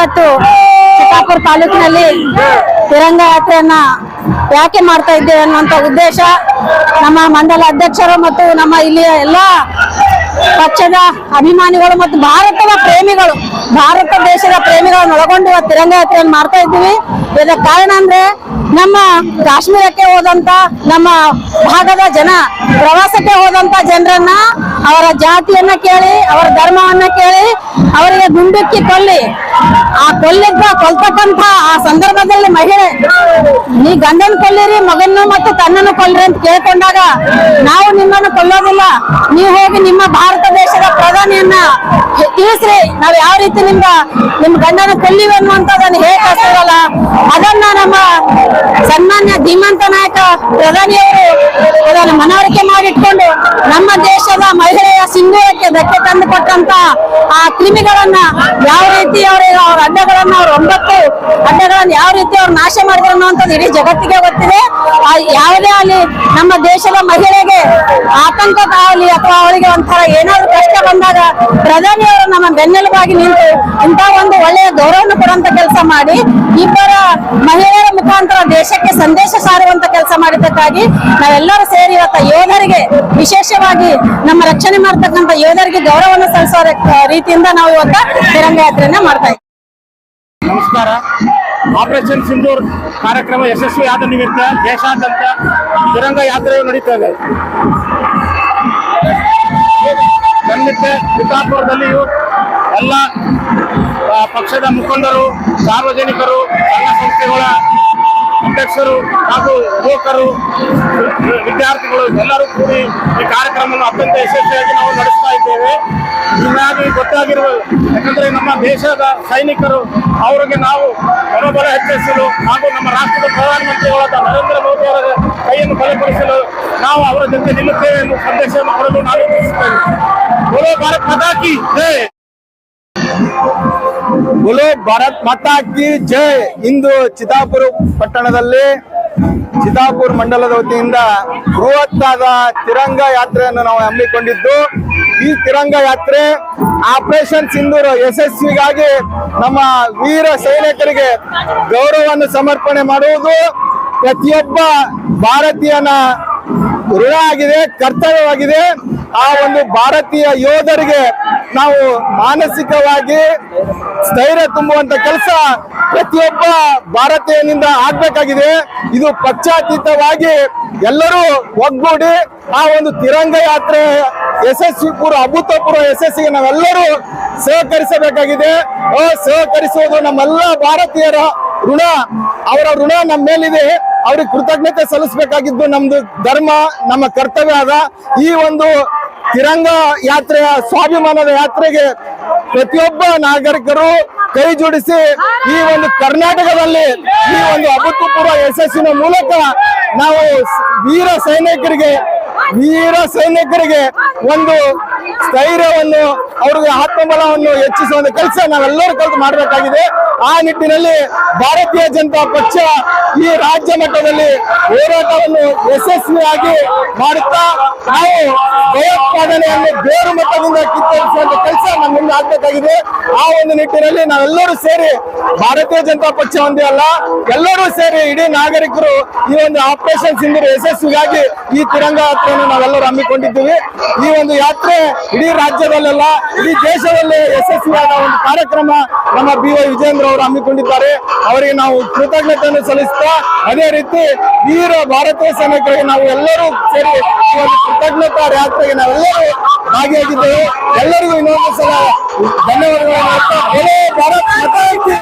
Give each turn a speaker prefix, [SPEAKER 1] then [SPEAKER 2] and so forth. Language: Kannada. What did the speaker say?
[SPEAKER 1] ಇವತ್ತು ಚಿತ್ತಾಪುರ ತಾಲೂಕಿನಲ್ಲಿ ತಿರಂಗ ಯಾತ್ರೆಯನ್ನ ಯಾಕೆ ಮಾಡ್ತಾ ಇದ್ದೇವೆ ಅನ್ನುವಂತ ಉದ್ದೇಶ ನಮ್ಮ ಮಂಡಲ ಅಧ್ಯಕ್ಷರು ಮತ್ತು ನಮ್ಮ ಇಲ್ಲಿಯ ಎಲ್ಲಾ ಪಕ್ಷದ ಅಭಿಮಾನಿಗಳು ಮತ್ತು ಭಾರತ ದೇಶದ ಪ್ರೇಮಿಗಳನ್ನು ಒಳಗೊಂಡು ಇವತ್ತು ತಿರಂಗ ಯಾತ್ರೆಯನ್ನು ಮಾಡ್ತಾ ಇದ್ದೀವಿ. ಇದಕ್ಕೆ ಕಾರಣ ಅಂದ್ರೆ ನಮ್ಮ ಕಾಶ್ಮೀರಕ್ಕೆ ಹೋದಂತ ನಮ್ಮ ಭಾಗದ ಪ್ರವಾಸಕ್ಕೆ ಹೋದಂತ ಜನರನ್ನ ಅವರ ಜಾತಿಯನ್ನ ಕೇಳಿ ಅವರ ಧರ್ಮವನ್ನ ಕೇಳಿ ಅವರಿಗೆ ಗುಂಡಿಕ್ಕಿ ಕೊಲ್ತಕ್ಕಂತ ಆ ಸಂದರ್ಭದಲ್ಲಿ ಮಹಿಳೆ ನೀ ಗಂಡನ್ ಕೊಲ್ಲಿರಿ ಮಗನ್ನು ಮತ್ತು ತನ್ನನ್ನು ಕೊಲ್ಲಿರಿ ಅಂತ ಕೇಳ್ಕೊಂಡಾಗ ನಾವು ನಿಮ್ಮನ್ನು ಕೊಲ್ಲೋದಿಲ್ಲ, ನೀವು ಹೋಗಿ ನಿಮ್ಮ ಭಾರತ ದೇಶದ ಪ್ರಧಾನಿಯನ್ನ ತಿಳಿಸ್ರಿ, ನಾವ್ ಯಾವ ರೀತಿ ನಿಮ್ ಗಂಡನ ಕೊಲ್ಲಿವಿ ಅನ್ನುವಂಥದ್ದನ್ನು ಹೇಗೆ ಕಳಿಸ್ತಾರಲ್ಲ ಅದನ್ನ ನಮ್ಮ ಸನ್ಮಾನ್ಯ ಧೀಮಂತ ನಾಯಕ ಪ್ರಧಾನಿಯವರು ಅದನ್ನು ಮನವರಿಕೆ ಮಾಡಿಟ್ಕೊಂಡು ನಮ್ಮ ದೇಶದ ಮಹಿಳೆಯ ಸಿಂಧೂರಕ್ಕೆ ಧಕ್ಕೆ ತಂದು ಕೊಟ್ಟಂತ ಆ ಕ್ರಿಮಿಗಳನ್ನ ಯಾವ ರೀತಿ ಅವ್ರ ಅಡ್ಡಗಳನ್ನ ಅವ್ರ 9 ಅಡ್ಡಗಳನ್ನ ಯಾವ ರೀತಿ ಅವ್ರು ನಾಶ ಮಾಡಿದ್ರು ಅನ್ನುವಂಥದ್ದು ಇಡೀ ಜಗತ್ತಿಗೆ ಗೊತ್ತಿದೆ. ಯಾವುದೇ ಆಗಲಿ ನಮ್ಮ ದೇಶದ ಮಹಿಳೆಗೆ ಆತಂಕ ಆಗಲಿ ಅಥವಾ ಅವಳಿಗೆ ಒಂಥರ ಏನಾದ್ರು ಕಷ್ಟ ಬಂದಾಗ ಪ್ರಧಾನಿಯವರು ನಮ್ಮ ಬೆನ್ನೆಲುಬಾಗಿ ನಿಂತು ಇಂಥ ಒಂದು ಒಳ್ಳೆಯ ಗೌರವವನ್ನು ಕೊಡುವಂತ ಕೆಲಸ ಮಾಡಿ ಇಬ್ಬರ ಮಹಿಳೆಯರ ಮುಖಾಂತರ ದೇಶಕ್ಕೆ ಸಂದೇಶ ಸಾರುವಂತ ಕೆಲಸ ಮಾಡಿದ್ದಕ್ಕಾಗಿ ನಾವೆಲ್ಲರೂ ಸೇರಿ ಇವತ್ತ ಯೋಧರಿಗೆ ವಿಶೇಷವಾಗಿ ನಮ್ಮ ರಕ್ಷಣೆ ಮಾಡ್ತಕ್ಕಂಥ ಯೋಧರಿಗೆ ಗೌರವವನ್ನು ಸಲ್ಲಿಸುವ ರೀತಿಯಿಂದ ನಾವು ಇವತ್ತ ತಿರಂಗ ಯಾತ್ರೆಯನ್ನ ಮಾಡ್ತಾ ಇದ್ದೀವಿ.
[SPEAKER 2] ನಮಸ್ಕಾರ. ಆಪರೇಷನ್ ಸಿಂಧೂರ್ ಕಾರ್ಯಕ್ರಮ ಯಶಸ್ವಿಯಾದ ನಿಮಿತ್ತ ದೇಶಾದ್ಯಂತ ತಿರಂಗ ಯಾತ್ರೆಯು ನಡೀತಾ ಇದೆ. ಖಂಡಿತ ಚಿತ್ತಾಪುರದಲ್ಲಿಯೂ ಎಲ್ಲ ಪಕ್ಷದ ಮುಖಂಡರು, ಸಾರ್ವಜನಿಕರು, ಸಂಘ ಸಂಸ್ಥೆಗಳ ಅಧ್ಯಕ್ಷರು ಹಾಗೂ ಯುವಕರು, ವಿದ್ಯಾರ್ಥಿಗಳು ಎಲ್ಲರೂ ಕೂಡಿ ಈ ಕಾರ್ಯಕ್ರಮವನ್ನು ಅತ್ಯಂತ ಯಶಸ್ವಿಯಾಗಿ ನಾವು ನಡೆಸ್ತಾ ಇದ್ದೇವೆ. ಹೀಗಾಗಿ ಗೊತ್ತಾಗಿರುವುದು ಯಾಕಂದ್ರೆ ನಮ್ಮ ದೇಶದ ಸೈನಿಕರು ಅವರಿಗೆ ನಾವು ಮನೋಬಲ ಹೆಚ್ಚಿಸಲು ಹಾಗೂ ನಮ್ಮ ರಾಷ್ಟ್ರದ ಪ್ರಧಾನಮಂತ್ರಿಗಳಾದ ನರೇಂದ್ರ ಮೋದಿ ಅವರ ಕೈಯನ್ನು ಬಲಪಡಿಸಲು ನಾವು ಅವರ ಜೊತೆ ನಿಲ್ಲುತ್ತೇವೆ ಎಂಬ ಸಂದೇಶವನ್ನು ಅವರನ್ನು ನಾವು ತಿಳಿಸುತ್ತೇವೆ. ಬೋಲೋ ಭಾರತ್ ಮಾತಾ ಕಿ ಜೈ.
[SPEAKER 3] ಬೋಲೋ ಭಾರತ್ ಮಾತಾ ಕಿ ಜೈ. ಇಂದು ಚಿತ್ತಾಪುರ ಪಟ್ಟಣದಲ್ಲಿ ಚಿತ್ತಾಪುರ ಮಂಡಲದ ವತಿಯಿಂದ ಬೃಹತ್ತಾದ ತಿರಂಗ ಯಾತ್ರೆಯನ್ನು ನಾವು ಹಮ್ಮಿಕೊಂಡಿದ್ದು, ಈ ತಿರಂಗ ಯಾತ್ರೆ ಆಪರೇಷನ್ ಸಿಂಧೂರ್ ಯಶಸ್ವಿಗಾಗಿ ನಮ್ಮ ವೀರ ಸೈನಿಕರಿಗೆ ಗೌರವವನ್ನು ಸಮರ್ಪಣೆ ಮಾಡುವುದು ಪ್ರತಿಯೊಬ್ಬ ಭಾರತೀಯನ ಋಣ ಆಗಿದೆ, ಕರ್ತವ್ಯವಾಗಿದೆ. ಆ ಒಂದು ಭಾರತೀಯ ಯೋಧರಿಗೆ ನಾವು ಮಾನಸಿಕವಾಗಿ ಸ್ಥೈರ್ಯ ತುಂಬುವಂತ ಕೆಲಸ ಪ್ರತಿಯೊಬ್ಬ ಭಾರತೀಯನಿಂದ ಆಗ್ಬೇಕಾಗಿದೆ. ಇದು ಪಕ್ಷಾತೀತವಾಗಿ ಎಲ್ಲರೂ ಒಗ್ಗೂಡಿ ಆ ಒಂದು ತಿರಂಗ ಯಾತ್ರೆ ಅಭೂತಪೂರ್ವ ಯಶಸ್ಸಿಗೆ ನಾವೆಲ್ಲರೂ ಸಹಕರಿಸಬೇಕಾಗಿದೆ. ಸಹಕರಿಸುವುದು ನಮ್ಮೆಲ್ಲ ಭಾರತೀಯರ ಋಣ, ಅವರ ಋಣ ನಮ್ಮ ಮೇಲಿದೆ. ಅವ್ರಿಗೆ ಕೃತಜ್ಞತೆ ಸಲ್ಲಿಸಬೇಕಾಗಿದ್ದು ನಮ್ದು ಧರ್ಮ, ನಮ್ಮ ಕರ್ತವ್ಯ ಆದ. ಈ ಒಂದು ತಿರಂಗ ಯಾತ್ರೆಯ ಸ್ವಾಭಿಮಾನದ ಯಾತ್ರೆಗೆ ಪ್ರತಿಯೊಬ್ಬ ನಾಗರಿಕರು ಕೈ ಜೋಡಿಸಿ ಈ ಒಂದು ಕರ್ನಾಟಕದಲ್ಲಿ ಈ ಒಂದು ಅಭೂತಪೂರ್ವ ಯಶಸ್ಸಿನ ಮೂಲಕ ನಾವು ವೀರ ಸೈನಿಕರಿಗೆ ಒಂದು ಸ್ಥೈರ್ಯವನ್ನು, ಅವ್ರಿಗೆ ಆತ್ಮಬಲವನ್ನು ಹೆಚ್ಚಿಸುವಂತ ಕೆಲಸ ನಾವೆಲ್ಲರೂ ಕಲಿತು ಮಾಡಬೇಕಾಗಿದೆ. ಆ ನಿಟ್ಟಿನಲ್ಲಿ ಭಾರತೀಯ ಜನತಾ ಪಕ್ಷ ಈ ರಾಜ್ಯ ಮಟ್ಟದಲ್ಲಿ ಹೋರಾಟವನ್ನು ಯಶಸ್ವಿಯಾಗಿ ಮಾಡುತ್ತಾ ನಾವು ಭಯೋತ್ಪಾದನೆಯನ್ನು ಬೇರು ಮಟ್ಟದಿಂದ ಕಿತ್ತರಿಸುವಂತ ಕೆಲಸ ನಮ್ಮಿಂದ ಆಗ್ಬೇಕಾಗಿದೆ. ಆ ಒಂದು ನಿಟ್ಟಿನಲ್ಲಿ ನಾವೆಲ್ಲರೂ ಸೇರಿ ಭಾರತೀಯ ಜನತಾ ಪಕ್ಷ ಒಂದೇ ಅಲ್ಲ, ಎಲ್ಲರೂ ಸೇರಿ ಇಡೀ ನಾಗರಿಕರು ಈ ಒಂದು ಆಪರೇಷನ್ ಸಿಂಧೂರ್ ಯಶಸ್ವಿಗಾಗಿ ಈ ತಿರಂಗ ಯಾತ್ರೆಯನ್ನು ನಾವೆಲ್ಲರೂ ಹಮ್ಮಿಕೊಂಡಿದ್ದೀವಿ. ಈ ಒಂದು ಯಾತ್ರೆ ಇಡೀ ರಾಜ್ಯದಲ್ಲೆಲ್ಲ ಇಡೀ ದೇಶದಲ್ಲೇ ಯಶಸ್ವಿಯಾದ ಒಂದು ಕಾರ್ಯಕ್ರಮ ನಮ್ಮ BY ವಿಜೇಂದ್ರ ಅವರು ಹಮ್ಮಿಕೊಂಡಿದ್ದಾರೆ. ಅವರಿಗೆ ನಾವು ಕೃತಜ್ಞತೆಯನ್ನು ಸಲ್ಲಿಸ್ತಾ, ಅದೇ ರೀತಿ ವೀರ ಭಾರತೀಯ ಸೈನಿಕರಿಗೆ ನಾವು ಎಲ್ಲರೂ ಸೇರಿ ಈ ಒಂದು ಕೃತಜ್ಞತಾ ಯಾತ್ರೆಗೆ ನಾವೆಲ್ಲರೂ ಭಾಗಿಯಾಗಿದ್ದೇವೆ. ಎಲ್ಲರಿಗೂ ಇನ್ನೊಂದು ಸಲ ಧನ್ಯವಾದಗಳನ್ನು. ಭಾರತ್ ಮಾತಾ ಕಿ